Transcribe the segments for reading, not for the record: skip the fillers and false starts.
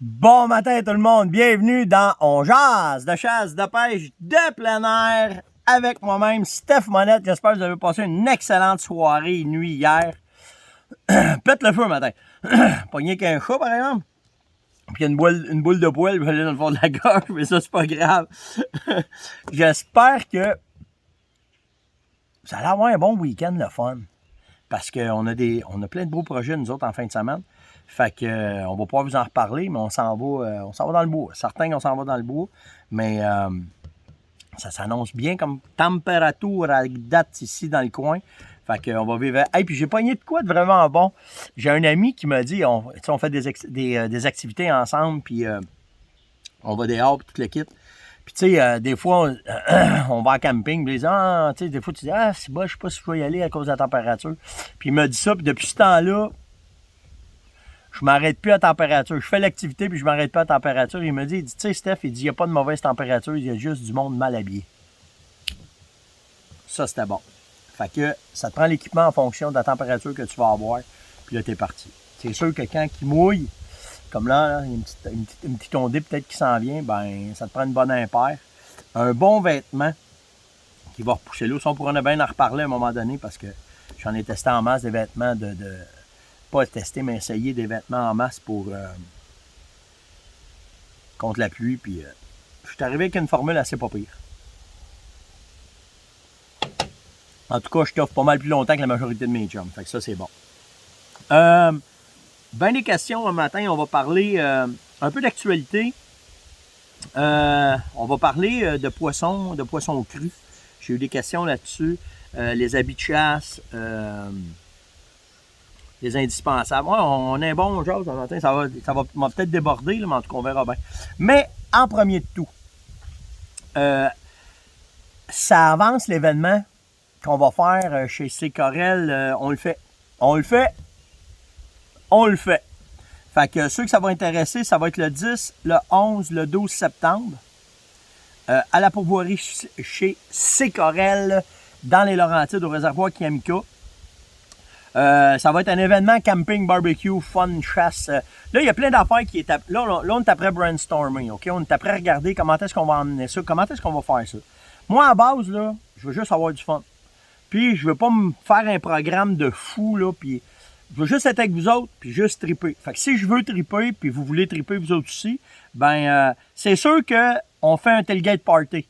Bon matin tout le monde, bienvenue dans On jase de chasse, de pêche, de plein air avec moi-même, Steph Monette. J'espère que vous avez passé une excellente soirée et nuit hier. Pète le feu matin. Pogné qu'un chat par exemple. Puis il y a une boule de poêle qui va aller dans le fond de la gorge, mais ça c'est pas grave. J'espère que ça allait avoir un bon week-end le fun. Parce qu'on a plein de beaux projets nous autres en fin de semaine. Fait que on va pouvoir vous en reparler, mais on s'en va dans le bois. Certains on s'en va dans le bois, mais ça s'annonce bien comme température à date ici dans le coin. Fait qu'on va vivre. Hey, puis j'ai pogné de quoi de vraiment bon. J'ai un ami qui m'a dit, on fait des activités ensemble, puis on va dehors, puis tout le kit. Puis tu sais, des fois, on va en camping, puis tu sais, des fois tu dis, c'est bon, je sais pas si je vais y aller à cause de la température. Puis il m'a dit ça, puis depuis ce temps-là, je m'arrête plus à température. Je fais l'activité, puis je m'arrête pas à température. Il me dit, tu sais, Steph, il dit, il n'y a pas de mauvaise température, il y a juste du monde mal habillé. Ça, c'était bon. Fait que ça te prend l'équipement en fonction de la température que tu vas avoir, puis là, t'es parti. C'est sûr que quand il mouille, comme là, il y a une petite ondée peut-être qui s'en vient, ben ça te prend une bonne impaire. Un bon vêtement qui va repousser l'eau. Ça, on pourrait bien en reparler à un moment donné parce que j'en ai testé en masse des vêtements pas tester, mais essayer des vêtements en masse pour contre la pluie. Puis je suis arrivé avec une formule assez pas pire. En tout cas, je t'offre pas mal plus longtemps que la majorité de mes chums. Fait que ça, c'est bon. Ben des questions un matin. On va parler un peu d'actualité. On va parler de poissons crus. J'ai eu des questions là-dessus. Les habits de chasse. Les indispensables. Ouais, on est bon, chose, un matin. Ça va peut-être déborder, là, mais en tout cas, on verra bien. Mais en premier de tout, ça avance l'événement qu'on va faire chez Secorel. On le fait. Fait que ceux que ça va intéresser, ça va être le 10, le 11, le 12 septembre. À la pourvoirie chez Secorel, dans les Laurentides, au réservoir Kiamika. Ça va être un événement camping, barbecue, fun, chasse. Là, il y a plein d'affaires qui est... Là, on est après brainstorming, OK? On est après regarder comment est-ce qu'on va emmener ça, comment est-ce qu'on va faire ça. Moi, à base, là, je veux juste avoir du fun. Puis, je veux pas me faire un programme de fou, là, puis je veux juste être avec vous autres, puis juste triper. Fait que si je veux triper, puis vous voulez triper vous autres aussi, ben, c'est sûr qu'on fait un tailgate party.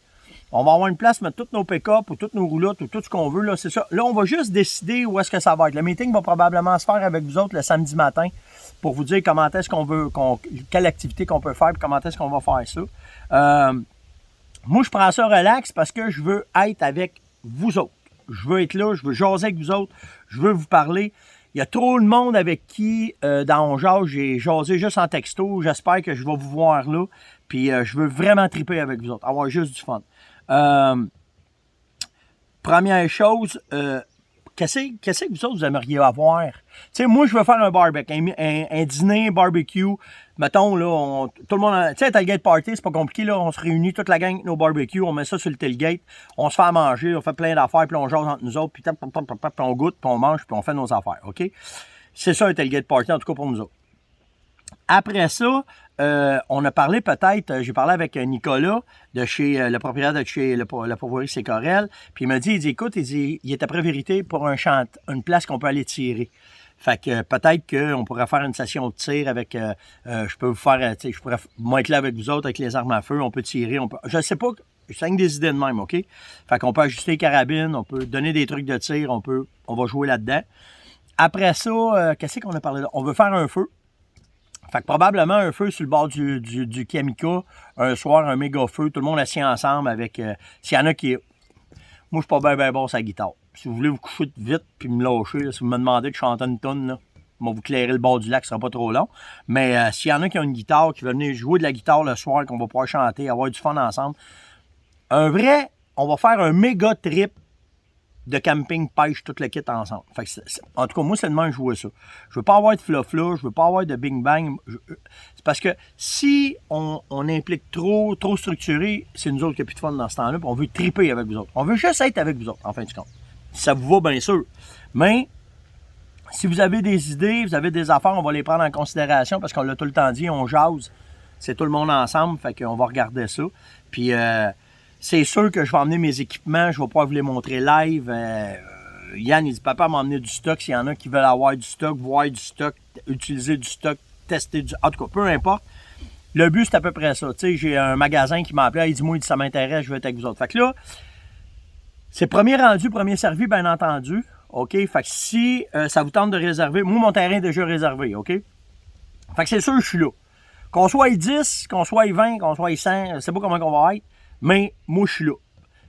On va avoir une place pour mettre toutes nos pick-up ou toutes nos roulottes ou tout ce qu'on veut. Là, c'est ça. Là, on va juste décider où est-ce que ça va être. Le meeting va probablement se faire avec vous autres le samedi matin pour vous dire comment est-ce qu'on veut, quelle activité qu'on peut faire et comment est-ce qu'on va faire ça. Moi, je prends ça relax parce que je veux être avec vous autres. Je veux être là, je veux jaser avec vous autres, je veux vous parler. Il y a trop de monde avec qui, dans On jase, j'ai jasé juste en texto. J'espère que je vais vous voir là. Puis, je veux vraiment triper avec vous autres, avoir juste du fun. Première chose, qu'est-ce que vous autres vous aimeriez avoir? Tu sais, moi, je veux faire un barbecue, un dîner barbecue. Mettons, là, tout le monde, tu sais, tailgate party, c'est pas compliqué, là. On se réunit toute la gang avec nos barbecues, on met ça sur le tailgate, on se fait à manger, on fait plein d'affaires, puis on jase entre nous autres, puis on goûte, puis on mange, puis on fait nos affaires, OK? C'est ça un tailgate party, en tout cas pour nous autres. Après ça, on a parlé peut-être, j'ai parlé avec Nicolas de chez le propriétaire de chez la pourvoirie Secorel, puis il m'a dit, écoute, il est après vérité pour une place qu'on peut aller tirer. Fait que peut-être qu'on pourrait faire une session de tir avec, je peux vous faire, je pourrais être là avec vous autres avec les armes à feu, on peut tirer, je sais pas, c'est des idées de même, OK? Fait qu'on peut ajuster les carabines, on peut donner des trucs de tir, on va jouer là-dedans. Après ça, qu'est-ce qu'on a parlé là? On veut faire un feu. Fait que probablement un feu sur le bord du Kiamika, un soir, un méga feu, tout le monde assis ensemble avec... s'il y en a qui... Moi, je suis pas bien bon sur la guitare. Si vous voulez vous coucher vite puis me lâcher, là, si vous me demandez de chanter une tonne, là, je vais vous clairer le bord du lac, ce sera pas trop long. Mais s'il y en a qui ont une guitare, qui veulent venir jouer de la guitare le soir, qu'on va pouvoir chanter, avoir du fun ensemble, on va faire un méga trip de camping, pêche, tout le kit ensemble. Fait que en tout cas, moi, c'est le même que je vois ça. Je veux pas avoir de fluff-là, je veux pas avoir de bing-bang. C'est parce que si on implique trop structuré, c'est nous autres qui n'avons plus de fun dans ce temps-là, puis on veut triper avec vous autres. On veut juste être avec vous autres, en fin de compte. Ça vous va, bien sûr. Mais Si vous avez des idées, vous avez des affaires, on va les prendre en considération parce qu'on l'a tout le temps dit, on jase. C'est tout le monde ensemble, fait qu'on va regarder ça. Puis c'est sûr que je vais emmener mes équipements, je vais pouvoir vous les montrer live. Yann, il dit, papa m'a emmené du stock. S'il y en a qui veulent avoir du stock, voir du stock, utiliser du stock, tester du... En tout cas, peu importe. Le but, c'est à peu près ça. Tu sais, j'ai un magasin qui m'a appelé, il dit, moi, il dit, ça m'intéresse, je veux être avec vous autres. Fait que là, c'est premier rendu, premier servi, bien entendu. OK? Fait que si ça vous tente de réserver, moi, mon terrain est déjà réservé, OK? Fait que c'est sûr que je suis là. Qu'on soit 10, qu'on soit 20, qu'on soit 100, je sais pas comment on va être, mais moi, je suis là.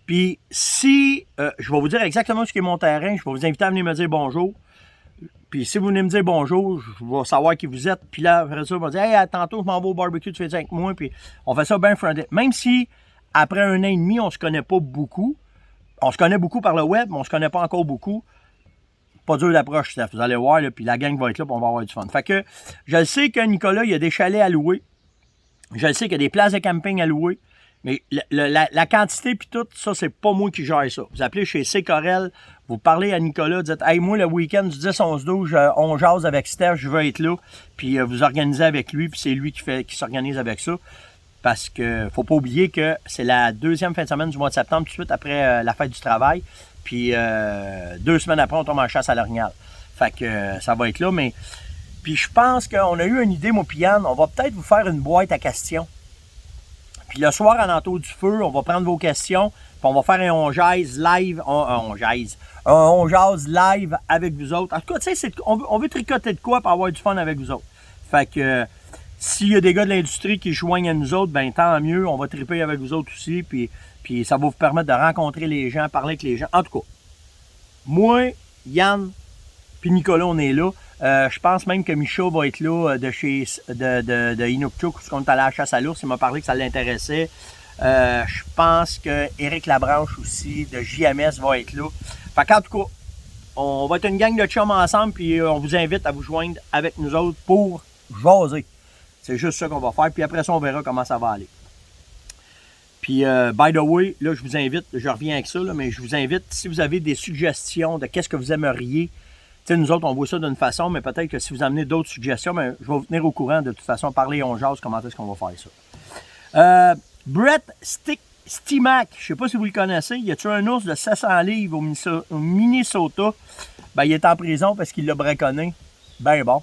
Puis si, je vais vous dire exactement ce qu'est mon terrain, je vais vous inviter à venir me dire bonjour. Puis si vous venez me dire bonjour, je vais savoir qui vous êtes. Puis là, après ça, on va dire, hey, tantôt, je m'en vais au barbecue, tu fais ça avec moi. Puis on fait ça bien friendly. Même si, après 1 an et demi, on se connaît pas beaucoup, on se connaît beaucoup par le web, mais on se connaît pas encore beaucoup. Pas dur d'approche, Steph. Vous allez voir, là, puis la gang va être là, puis on va avoir du fun. Fait que je le sais que Nicolas, il y a des chalets à louer. Je le sais qu'il y a des places de camping à louer. Mais la quantité puis tout, ça, c'est pas moi qui gère ça. Vous appelez chez C. Corel, vous parlez à Nicolas, dites « Hey, moi, le week-end du 10, 11, 12, on jase avec Steph, je veux être là. » Puis vous organisez avec lui, puis c'est lui qui s'organise avec ça. Parce que faut pas oublier que c'est la 2e fin de semaine du mois de septembre, tout de suite après la fête du travail. Puis 2 semaines après, on tombe en chasse à l'orignal. Fait que ça va être là, mais... Puis je pense qu'on a eu une idée, moi puis Yann, on va peut-être vous faire une boîte à questions. Puis le soir, en entour du feu, on va prendre vos questions, puis on va faire un on jase live, on jase live avec vous autres. En tout cas, tu sais, on veut tricoter de quoi pour avoir du fun avec vous autres. Fait que s'il y a des gars de l'industrie qui joignent à nous autres, ben tant mieux, on va triper avec vous autres aussi, puis ça va vous permettre de rencontrer les gens, parler avec les gens. En tout cas, moi, Yann, puis Nicolas, on est là. Je pense même que Michaud va être là de Inukchuk, parce qu'on est allé à la chasse à l'ours. Il m'a parlé que ça l'intéressait. Je pense que Éric Labranche aussi, de JMS, va être là. Fait qu'en tout cas, on va être une gang de chums ensemble, puis on vous invite à vous joindre avec nous autres pour jaser. C'est juste ça qu'on va faire, puis après ça, on verra comment ça va aller. Puis, by the way, là, je vous invite, je reviens avec ça, là, mais je vous invite, si vous avez des suggestions de qu'est-ce que vous aimeriez, tu sais, nous autres, on voit ça d'une façon, mais peut-être que si vous amenez d'autres suggestions, ben, je vais vous tenir au courant de toute façon, parler on jase, comment est-ce qu'on va faire ça. Brett Stimac, je ne sais pas si vous le connaissez, il y a-tu un ours de 700 livres au Minnesota? Ben, il est en prison parce qu'il l'a braconné. Ben bon.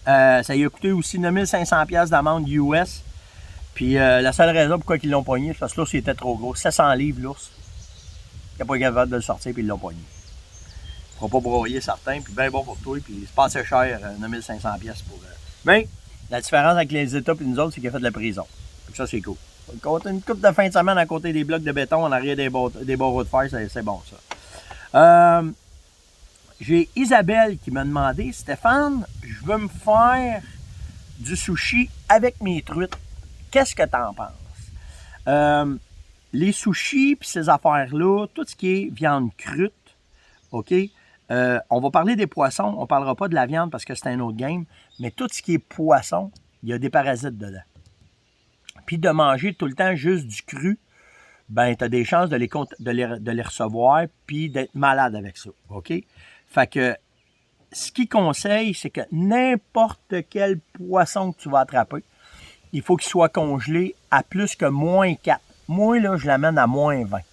Ça lui a coûté aussi 9500$ d'amende US. Puis la seule raison pourquoi ils l'ont pogné, c'est parce que l'ours il était trop gros. 700 livres l'ours. Il n'a pas capable de le sortir, puis ils l'ont pogné. Il ne fera pas broyer certains, puis bien bon pour toi, puis c'est pas assez cher, 9500$ pour... Mais la différence avec les États et nous autres, c'est qu'il a fait de la prison. Donc ça, c'est cool. Une coupe de fin de semaine à côté des blocs de béton en arrière des barreaux de fer, c'est bon ça. J'ai Isabelle qui m'a demandé, Stéphane, je veux me faire du sushi avec mes truites. Qu'est-ce que tu en penses? Les sushis puis ces affaires-là, tout ce qui est viande crue, OK? On va parler des poissons, on ne parlera pas de la viande parce que c'est un autre game, mais tout ce qui est poisson, il y a des parasites dedans. Puis de manger tout le temps juste du cru, ben tu as des chances de les recevoir puis d'être malade avec ça, OK? Fait que ce qu'il conseille, c'est que n'importe quel poisson que tu vas attraper, il faut qu'il soit congelé à plus que -4. Moi, là, je l'amène à -20.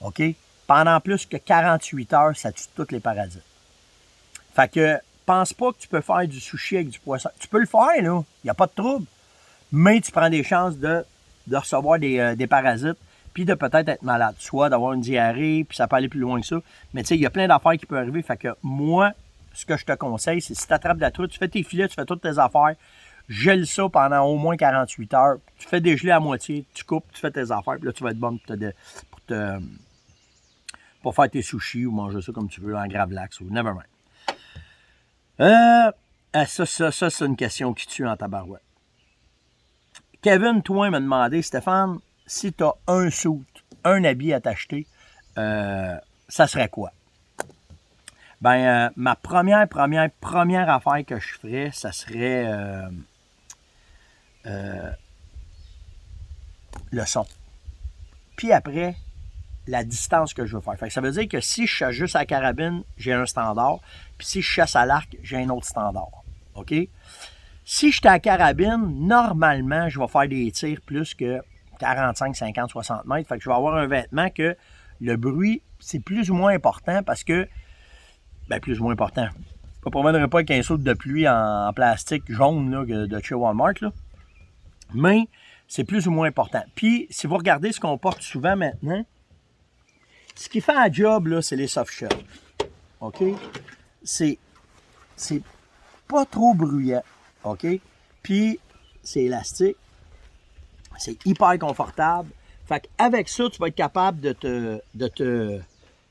OK? Pendant plus que 48 heures, ça tue tous les parasites. Fait que, pense pas que tu peux faire du sushi avec du poisson. Tu peux le faire, là. Il n'y a pas de trouble. Mais tu prends des chances de recevoir des parasites puis de peut-être être malade. Soit d'avoir une diarrhée, puis ça peut aller plus loin que ça. Mais tu sais, il y a plein d'affaires qui peuvent arriver. Fait que moi, ce que je te conseille, c'est si tu attrapes de la truite, tu fais tes filets, tu fais toutes tes affaires, gèle ça pendant au moins 48 heures. Tu fais dégeler à moitié, tu coupes, tu fais tes affaires, puis là, tu vas être bon pour faire tes sushis ou manger ça comme tu veux en gravlax ou never mind. Ça, c'est une question qui tue en tabarouette. Kevin, toi, m'a demandé, Stéphane, si tu as un suit, un habit à t'acheter, ça serait quoi? Ben, ma première affaire que je ferais, ça serait le son. Puis après, la distance que je veux faire. Fait que ça veut dire que si je chasse juste à la carabine, j'ai un standard. Puis si je chasse à l'arc, j'ai un autre standard. OK? Si je suis à la carabine, normalement, je vais faire des tirs plus que 45, 50, 60 mètres. Fait que je vais avoir un vêtement que le bruit, c'est plus ou moins important parce que... Ben, plus ou moins important. Je ne promènerai pas avec un saut de pluie en plastique jaune là, de chez Walmart. Là. Mais c'est plus ou moins important. Puis, si vous regardez ce qu'on porte souvent maintenant, ce qui fait un job, là, c'est les soft shells. OK? C'est pas trop bruyant. OK? Puis, c'est élastique. C'est hyper confortable. Fait qu'avec ça, tu vas être capable de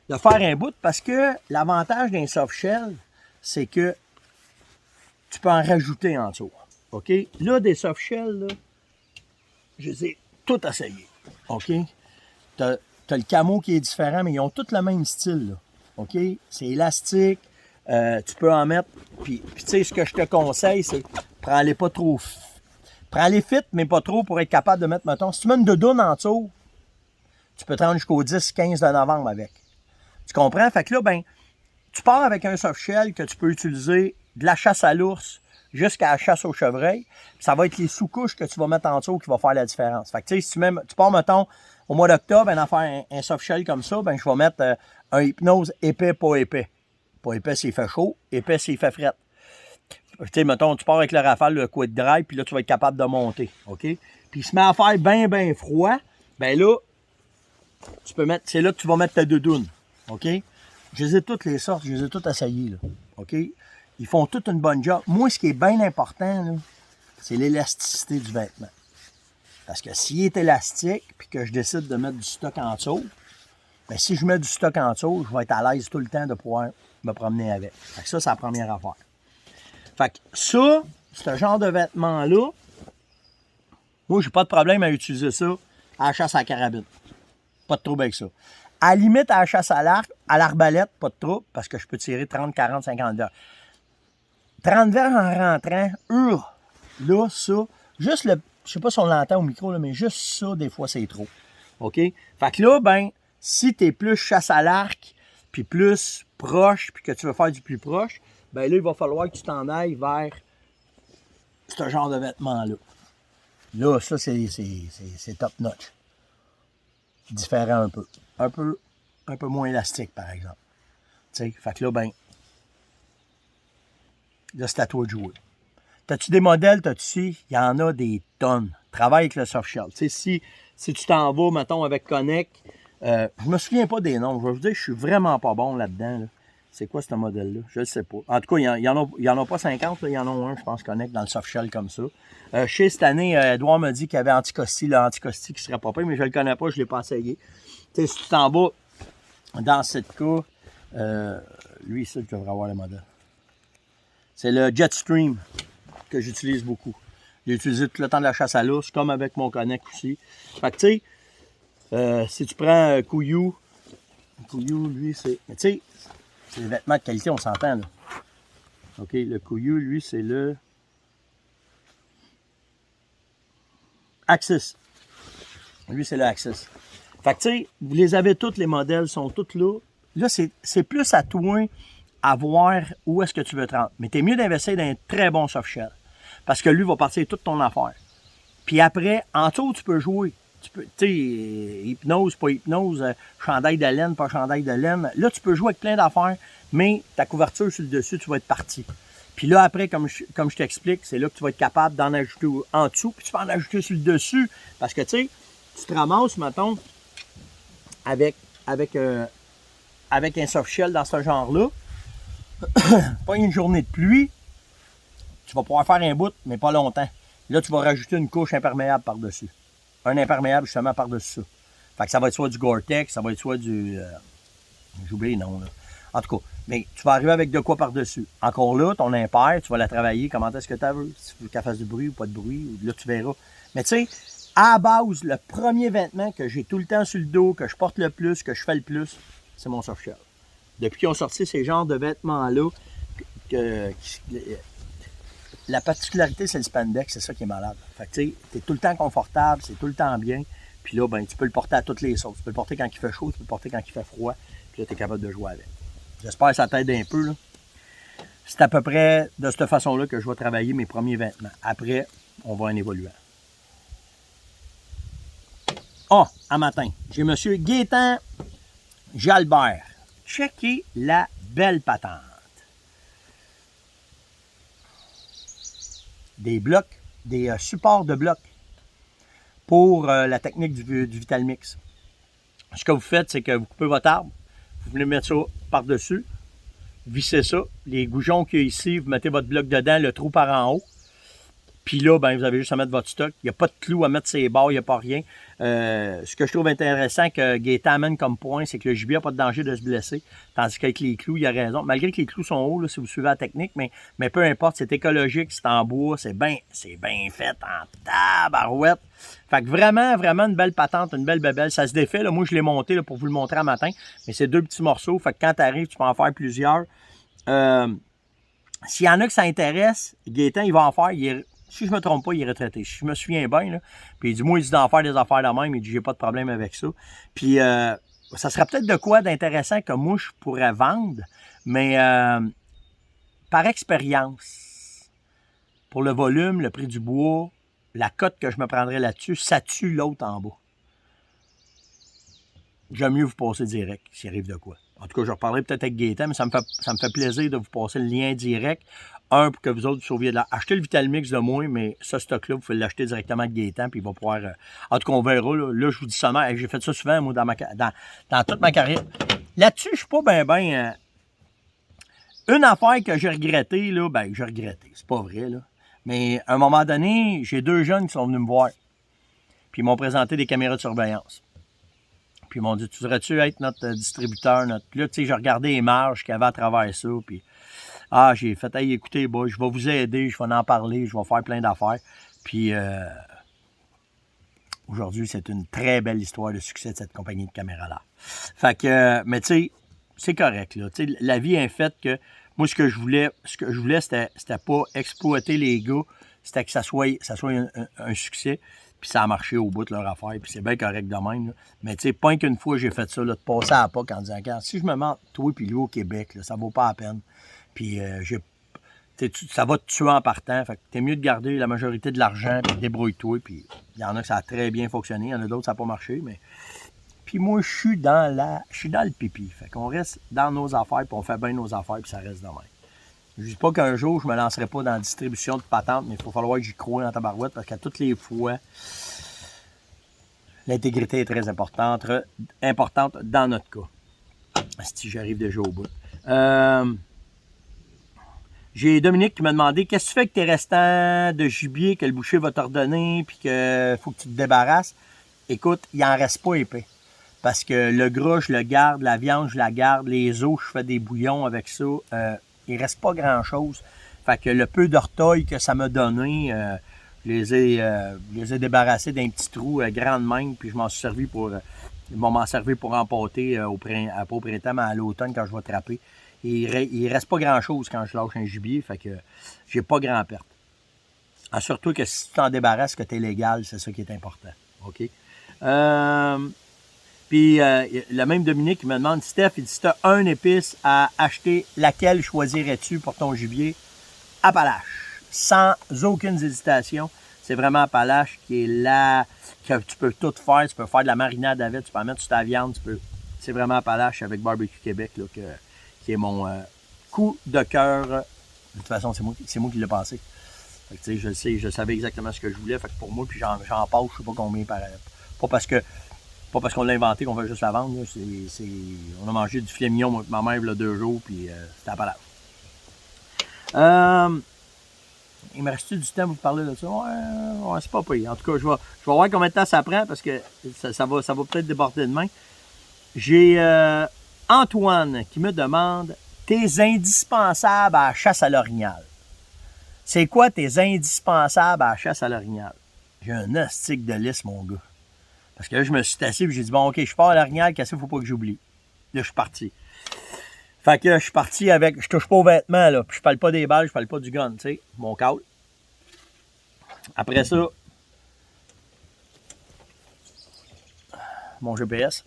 faire un bout parce que l'avantage d'un soft shell, c'est que tu peux en rajouter en dessous. OK? Là, des soft shells, là, je les ai tout essayés. OK? T'as le camo qui est différent, mais ils ont tous le même style. Là. OK? C'est élastique. Tu peux en mettre. Puis tu sais, ce que je te conseille, c'est prends-les pas trop. Prends-les fit, mais pas trop pour être capable de mettre, mettons, si tu mets une doudoune en dessous, tu peux te rendre jusqu'au 10-15 de novembre avec. Tu comprends? Fait que là, ben, tu pars avec un soft shell que tu peux utiliser de la chasse à l'ours jusqu'à la chasse au chevreuil. Ça va être les sous-couches que tu vas mettre en dessous qui va faire la différence. Fait que tu sais, si tu pars, mettons, au mois d'octobre, ben, en faire un soft shell comme ça, ben, je vais mettre un hypnose épais, pas épais. Pas épais s'il fait chaud, épais s'il fait fret. Tu sais, mettons, tu pars avec le rafale, le quick drive, puis là, tu vas être capable de monter. OK? Puis il se met à faire bien froid, ben là, tu peux mettre, c'est là que tu vas mettre ta doudoune. OK? Je les ai toutes les sortes, je les ai toutes essayées, là. OK? Ils font toute une bonne job. Moi, ce qui est bien important, là, c'est l'élasticité du vêtement. Parce que s'il est élastique, puis que je décide de mettre du stock en dessous, bien, si je mets du stock en dessous, je vais être à l'aise tout le temps de pouvoir me promener avec. Fait que ça, c'est la première affaire. Fait que ça, ce genre de vêtements-là, moi, j'ai pas de problème à utiliser ça à la chasse à la carabine. Pas de trouble avec ça. À la limite, à la chasse à l'arc, à l'arbalète, pas de trouble, parce que je peux tirer 30, 40, 50 verres. 30 verres en rentrant, là, ça, juste le, je sais pas si on l'entend au micro, là, mais juste ça, des fois, c'est trop. OK? Fait que là, ben, si t'es plus chasse à l'arc, puis plus proche, puis que tu veux faire du plus proche, ben là, il va falloir que tu t'en ailles vers ce genre de vêtements-là. Là, ça, c'est top notch. Différent un peu. Un peu moins élastique, par exemple. Tu sais, fait que là, ben, là, c'est à toi de jouer. T'as-tu des modèles, il y en a des tonnes. Travaille avec le soft shell. Tu sais, si tu t'en vas, mettons, avec Connect, je me souviens pas des noms. Je vais vous dire, je suis vraiment pas bon là-dedans. Là. C'est quoi ce modèle-là? Je ne sais pas. En tout cas, il y en a pas 50, là, il y en a un, je pense, Connect, dans le soft shell comme ça. Chez cette année, Edouard m'a dit qu'il y avait Anticosti, l'Anticosti qui serait pas pire, mais je le connais pas, je l'ai pas essayé. Tu sais, si tu t'en vas dans cette cas, lui, ça, je devrais avoir le modèle. C'est le Jetstream que j'utilise beaucoup. J'ai utilisé tout le temps de la chasse à l'ours, comme avec mon Connect aussi. Fait que, tu sais, si tu prends Couillou, lui, c'est... Mais tu sais, c'est des vêtements de qualité, on s'entend, là. OK, le Couillou, lui, c'est le... Axis. Lui, c'est le Axis. Fait que, tu sais, vous les avez tous, les modèles sont tous là. Là, c'est plus à toi à voir où est-ce que tu veux te rendre. Mais t'es mieux d'investir dans un très bon soft shell. Parce que lui va partir toute ton affaire. Puis après, en dessous, tu peux jouer. Tu peux, tu sais, hypnose, pas hypnose, chandail de laine, pas chandail de laine. Là, tu peux jouer avec plein d'affaires, mais ta couverture sur le dessus, tu vas être parti. Puis là, après, comme je t'explique, c'est là que tu vas être capable d'en ajouter en dessous, puis tu peux en ajouter sur le dessus. Parce que, tu sais, tu te ramasses, mettons, avec un soft shell dans ce genre-là, pas une journée de pluie, tu vas pouvoir faire un bout, mais pas longtemps. Là, tu vas rajouter une couche imperméable par-dessus. Un imperméable, justement, par-dessus ça. Fait que ça va être soit du Gore-Tex, ça va être soit du... j'oublie le nom, là. En tout cas, mais tu vas arriver avec de quoi par-dessus. Encore là, ton impair, tu vas la travailler. Comment est-ce que tu veux? Si tu veux qu'elle fasse du bruit ou pas de bruit, là, tu verras. Mais tu sais, à la base, le premier vêtement que j'ai tout le temps sur le dos, que je porte le plus, que je fais le plus, c'est mon soft shell. Depuis qu'ils ont sorti ces genres de vêtements-là, la particularité, c'est le spandex, c'est ça qui est malade. Fait que tu sais, t'es tout le temps confortable, c'est tout le temps bien. Puis là, ben, tu peux le porter à toutes les sauces. Tu peux le porter quand il fait chaud, tu peux le porter quand il fait froid. Puis là, tu es capable de jouer avec. J'espère que ça t'aide un peu, là. C'est à peu près de cette façon-là que je vais travailler mes premiers vêtements. Après, on va en évoluer. À matin, j'ai M. Gaétan Jalbert. Checkez la belle patente. Des blocs, des supports de blocs pour la technique du Vitalmix. Ce que vous faites, c'est que vous coupez votre arbre, vous venez mettre ça par-dessus, vissez ça, les goujons qu'il y a ici, vous mettez votre bloc dedans, le trou par en haut. Puis là, ben, vous avez juste à mettre votre stock. Il n'y a pas de clou à mettre ses barres, il n'y a pas rien. Ce que je trouve intéressant que Gaétan amène comme point, c'est que le gibier n'a pas de danger de se blesser. Tandis qu'avec les clous, il a raison. Malgré que les clous sont hauts, là, si vous suivez la technique, mais peu importe, c'est écologique, c'est en bois, c'est bien fait en tabarouette. Fait que vraiment, vraiment une belle patente, une belle bébelle. Ça se défait. Là. Moi, je l'ai monté là, pour vous le montrer à matin. Mais c'est 2 petits morceaux. Fait que quand tu arrives, tu peux en faire plusieurs. S'il y en a que ça intéresse, Gaétan, il va en faire. Si je me trompe pas, il est retraité. Si je me souviens bien, là. Puis il dit, moi, il dit d'en faire des affaires de même. Il dit, j'ai pas de problème avec ça. Puis, ça serait peut-être de quoi d'intéressant que moi, je pourrais vendre. Mais, par expérience, pour le volume, le prix du bois, la cote que je me prendrais là-dessus, ça tue l'autre en bas. J'aime mieux vous passer direct, s'il arrive de quoi. En tout cas, je reparlerai peut-être avec Gaétan, mais ça me fait plaisir de vous passer le lien direct. Pour que vous autres sauviez de l'argent. Achetez le Vitalmix de moi, mais ce stock-là, vous pouvez l'acheter directement avec Gaétan, puis il va pouvoir... en tout cas, on verra. Là, je vous dis seulement, j'ai fait ça souvent, moi, dans toute ma carrière. Là-dessus, je suis pas bien... Une affaire que j'ai regrettée, là, j'ai regretté. C'est pas vrai, là. Mais à un moment donné, j'ai 2 jeunes qui sont venus me voir. Puis ils m'ont présenté des caméras de surveillance. Puis ils m'ont dit, tu voudrais-tu être notre distributeur? Puis là, tu sais, j'ai regardé les marges qu'il y avait à travers ça, puis... j'ai fait, hey, écoutez, je vais vous aider, je vais en parler, je vais faire plein d'affaires. Puis, aujourd'hui, c'est une très belle histoire de succès de cette compagnie de caméras-là. Fait que, mais tu sais, c'est correct, là. Tu sais, la vie est faite que, moi, ce que je voulais, c'était pas exploiter les gars, c'était que ça soit un succès. Puis ça a marché au bout de leur affaire, puis c'est bien correct de même. Là. Mais tu sais, pas qu'une fois j'ai fait ça, là, de passer à la POC en disant, si je me mets toi et lui au Québec, là, ça vaut pas la peine. Puis ça va te tuer en partant. Fait que t'es mieux de garder la majorité de l'argent, puis débrouille-toi. Puis il y en a que ça a très bien fonctionné, il y en a d'autres ça n'a pas marché, mais. Puis moi, je suis dans le pipi. Fait qu'on reste dans nos affaires, puis on fait bien nos affaires, puis ça reste de même. Je dis pas qu'un jour, je me lancerai pas dans la distribution de patentes, mais il faut falloir que j'y croie dans ta barouette, parce qu'à toutes les fois, l'intégrité est très importante dans notre cas. Si j'arrive déjà au bout. J'ai Dominique qui m'a demandé, qu'est-ce que tu fais avec tes restants de gibier que le boucher va t'ordonner, puis qu'il faut que tu te débarrasses? Écoute, il en reste pas épais. Parce que le gras, je le garde, la viande, je la garde, les os, je fais des bouillons avec ça. Il reste pas grand-chose. Fait que le peu d'orteils que ça m'a donné, je les ai débarrassés d'un petit trou grand de même, puis je m'en suis servi pour... ils vont m'en servir pour empâter pas au printemps, mais à l'automne quand je vais trapper. Il reste pas grand-chose quand je lâche un gibier, fait que j'ai pas grand perte. Surtout que si tu t'en débarrasses, que tu es légal, c'est ça qui est important. OK? Puis le même Dominique, il me demande, Steph, il dit, si tu as un épice à acheter, laquelle choisirais-tu pour ton gibier? Appalache. Sans aucune hésitation. C'est vraiment Appalache qui est là, que tu peux tout faire. Tu peux faire de la marinade avec, tu peux en mettre sur ta viande. C'est vraiment Appalache avec Barbecue Québec là, qui est mon coup de cœur. De toute façon, c'est moi qui l'ai passé. Fait que, tu sais, je savais exactement ce que je voulais. Fait que pour moi, puis j'en passe, je sais pas combien par. Pas parce qu'on l'a inventé qu'on fait juste la vendre. On a mangé du filet mignon avec ma mère il y a 2 jours, puis c'était Appalache. Il me reste-tu du temps pour vous parler de ça? Ouais, c'est pas pire. En tout cas, je vais voir combien de temps ça prend parce que ça va peut-être déborder demain. J'ai Antoine qui me demande tes indispensables à la chasse à l'orignal. C'est quoi tes indispensables à la chasse à l'orignal? J'ai un astique de liste, mon gars. Parce que là, je me suis assis et j'ai dit, bon, OK, je pars à l'orignal, qu'est-ce qu'il faut pas que j'oublie? Là, je suis parti. Fait que je suis parti avec, je touche pas aux vêtements, là, puis je parle pas des balles, je parle pas du gun, tu sais, mon câble. Après ça, mon GPS.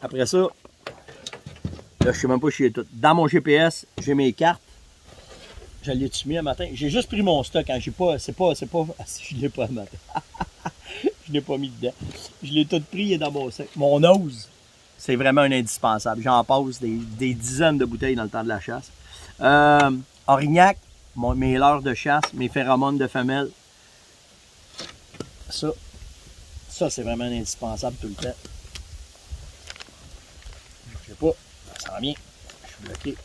Après ça, là, je sais même pas si j'ai tout. Dans mon GPS, j'ai mes cartes. Je l'ai-tu mis un matin? J'ai juste pris mon stock. Hein. J'ai pas, c'est pas, ah, si je l'ai pas un matin. Je l'ai pas mis dedans. Je l'ai tout pris, il est dans mon sac. Mon nose, c'est vraiment un indispensable. J'en passe des dizaines de bouteilles dans le temps de la chasse. Orignac, mes leurres de chasse, mes phéromones de femelle. Ça c'est vraiment un indispensable tout le temps. Je sais pas, ça sent bien. Je suis bloqué.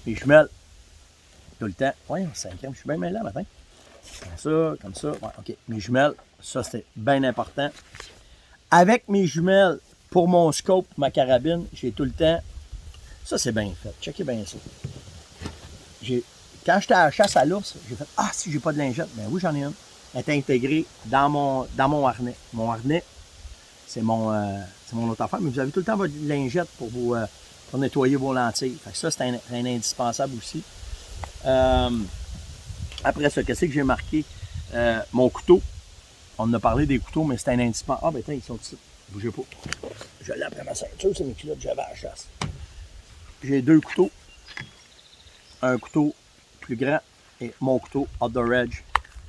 Mes jumelles, tout le temps. Ouais, 5e, je suis bien mêlé là matin. Comme ça. Ouais, ok. Mes jumelles, ça c'est bien important. Avec mes jumelles, pour mon scope, ma carabine, j'ai tout le temps. Ça c'est bien fait. Checkez bien ça. Quand j'étais à la chasse à l'ours, j'ai fait ah si j'ai pas de lingette, ben oui j'en ai une. Elle est intégrée dans mon harnais. Mon harnais, c'est mon autre affaire, mais vous avez tout le temps votre lingette pour nettoyer vos lentilles. Fait que ça, c'est un indispensable aussi. Après ça, qu'est-ce que j'ai marqué? Mon couteau. On en a parlé des couteaux, mais c'est un indispensable. Ah, ben tiens, ils sont ici. Bougez pas. Je l'ai après ma ceinture, c'est mes culottes que j'avais à la chasse. J'ai 2 couteaux. Un couteau plus grand et mon couteau Outdoor Edge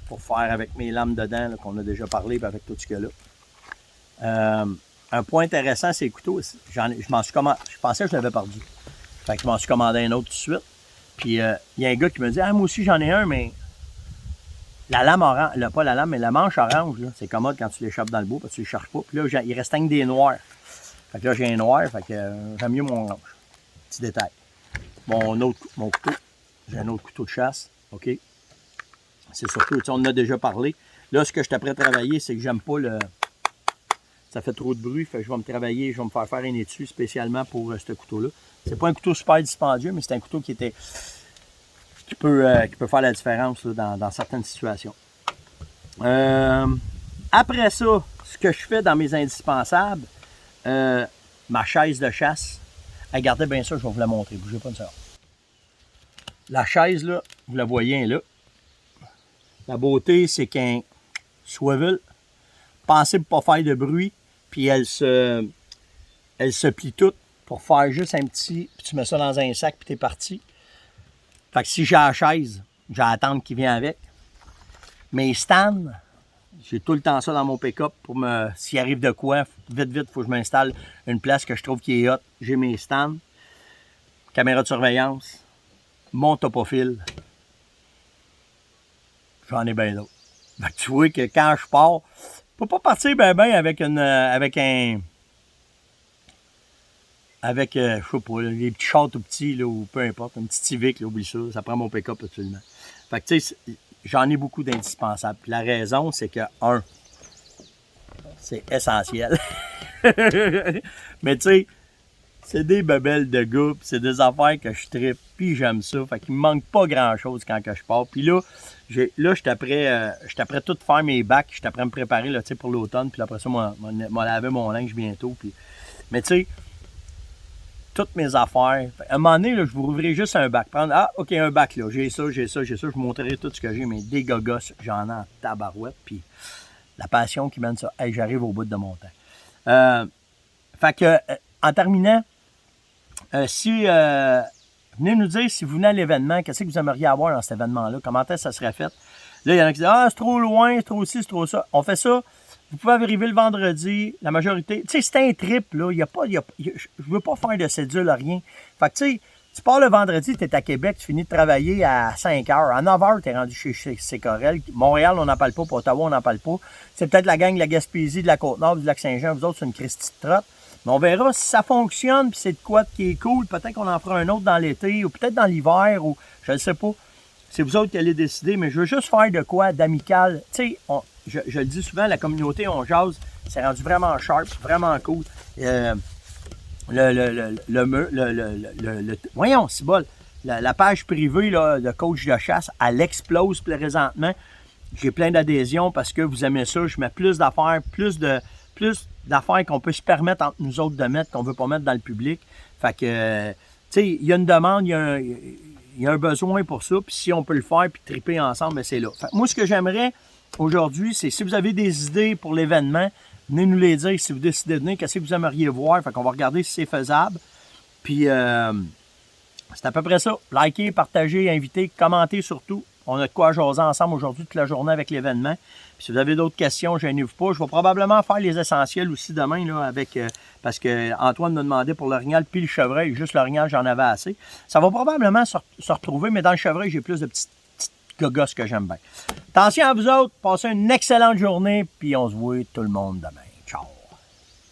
pour faire avec mes lames dedans, qu'on a déjà parlé, avec tout ce qu'il y a là. Un point intéressant, c'est les couteaux. Je pensais que je l'avais perdu. Fait que je m'en suis commandé un autre tout de suite. Puis il y a un gars qui me dit ah, moi aussi j'en ai un, mais la lame orange, pas la lame, mais la manche orange, c'est commode quand tu l'échappes dans le bois parce que tu ne les cherches pas. Puis là, il reste un des noirs. Fait que là, j'ai un noir, fait que j'aime mieux mon orange. Petit détail. Mon couteau. J'ai un autre couteau de chasse. OK? C'est surtout, on en a déjà parlé. Là, ce que je suis prêt à travailler, c'est que j'aime pas le. Ça fait trop de bruit, fait que je vais me faire un étui spécialement pour ce couteau-là. C'est pas un couteau super dispendieux, mais c'est un couteau qui peut faire la différence là, dans certaines situations. Après ça, ce que je fais dans mes indispensables, ma chaise de chasse. Regardez bien ça, je vais vous la montrer. Bougez pas une seconde. La chaise, là, vous la voyez là. La beauté, c'est qu'un swivel, pensée pour ne pas faire de bruit, puis elle se plie toute pour faire juste un petit, puis tu mets ça dans un sac, puis t'es parti. Fait que si j'ai la chaise, j'ai la tente qui vient avec. Mes stands, j'ai tout le temps ça dans mon pick-up pour s'il arrive de quoi, vite, il faut que je m'installe une place que je trouve qui est hot. J'ai mes stands, caméra de surveillance, mon topophile. J'en ai bien d'autres. Fait que tu vois que quand je pars, je peux pas partir ben avec je sais pas, les petits chars tout petits, là, ou peu importe, un petit Civic, là, oublie ça, ça prend mon pick-up absolument. Fait que tu sais, j'en ai beaucoup d'indispensables. Puis la raison, c'est que, c'est essentiel. Mais tu sais, c'est des bebelles de gars, c'est des affaires que je trippe, puis j'aime ça. Fait qu'il me manque pas grand-chose quand que je pars. Puis là, je suis après tout faire mes bacs, je suis après me préparer là, pour l'automne, puis après ça, je laver mon linge bientôt. Puis. Mais tu sais, toutes mes affaires, à un moment donné, là, je vous rouvrirai juste un bac. OK, un bac là, j'ai ça, je vous montrerai tout ce que j'ai, mais des gogos, j'en ai en tabarouette, puis la passion qui mène ça. Hey, j'arrive au bout de mon temps. Fait que, en terminant, venez nous dire si vous venez à l'événement, qu'est-ce que vous aimeriez avoir dans cet événement-là, comment est-ce que ça serait fait. Là, il y en a qui disent ah, c'est trop loin, c'est trop ci, c'est trop ça. On fait ça. Vous pouvez arriver le vendredi, la majorité. Tu sais, c'est un trip, là. Je veux pas faire de cédule, rien. Fait que, tu sais, tu pars le vendredi, tu es à Québec, tu finis de travailler à 5 heures. À 9 heures, tu es rendu chez Sécorel. Montréal, on n'en parle pas. Pour Ottawa, on n'en parle pas. C'est peut-être la gang de la Gaspésie, de la Côte-Nord, du Lac-Saint-Jean. Vous autres, c'est une Christie de trotte. Mais on verra si ça fonctionne, puis c'est de quoi qui est cool. Peut-être qu'on en fera un autre dans l'été, ou peut-être dans l'hiver, ou je ne sais pas. C'est vous autres qui allez décider, mais je veux juste faire de quoi d'amical. Tu sais, je le dis souvent, la communauté, on jase, c'est rendu vraiment sharp, vraiment cool. Voyons, c'est bol. La page privée là, de coach de chasse, elle explose présentement. J'ai plein d'adhésions parce que vous aimez ça. Je mets plus d'affaires, plus d'affaires qu'on peut se permettre entre nous autres de mettre, qu'on ne veut pas mettre dans le public. Fait que, tu sais, il y a une demande, il y a un besoin pour ça. Puis si on peut le faire puis triper ensemble, ben c'est là. Fait que moi, ce que j'aimerais aujourd'hui, c'est si vous avez des idées pour l'événement, Venez nous les dire si vous décidez de venir, qu'est-ce que vous aimeriez voir. Fait qu'on va regarder si c'est faisable. Puis, c'est à peu près ça. Likez, partagez, invitez, commentez surtout. On a de quoi jaser ensemble aujourd'hui toute la journée avec l'événement. Puis si vous avez d'autres questions, gênez-vous pas. Je vais probablement faire les essentiels aussi demain, là, avec, parce que Antoine m'a demandé pour l'orignal puis le chevreuil. Juste l'orignal, j'en avais assez. Ça va probablement se retrouver, mais dans le chevreuil, j'ai plus de petites gogosses que j'aime bien. Attention à vous autres. Passez une excellente journée, puis on se voit tout le monde demain. Ciao!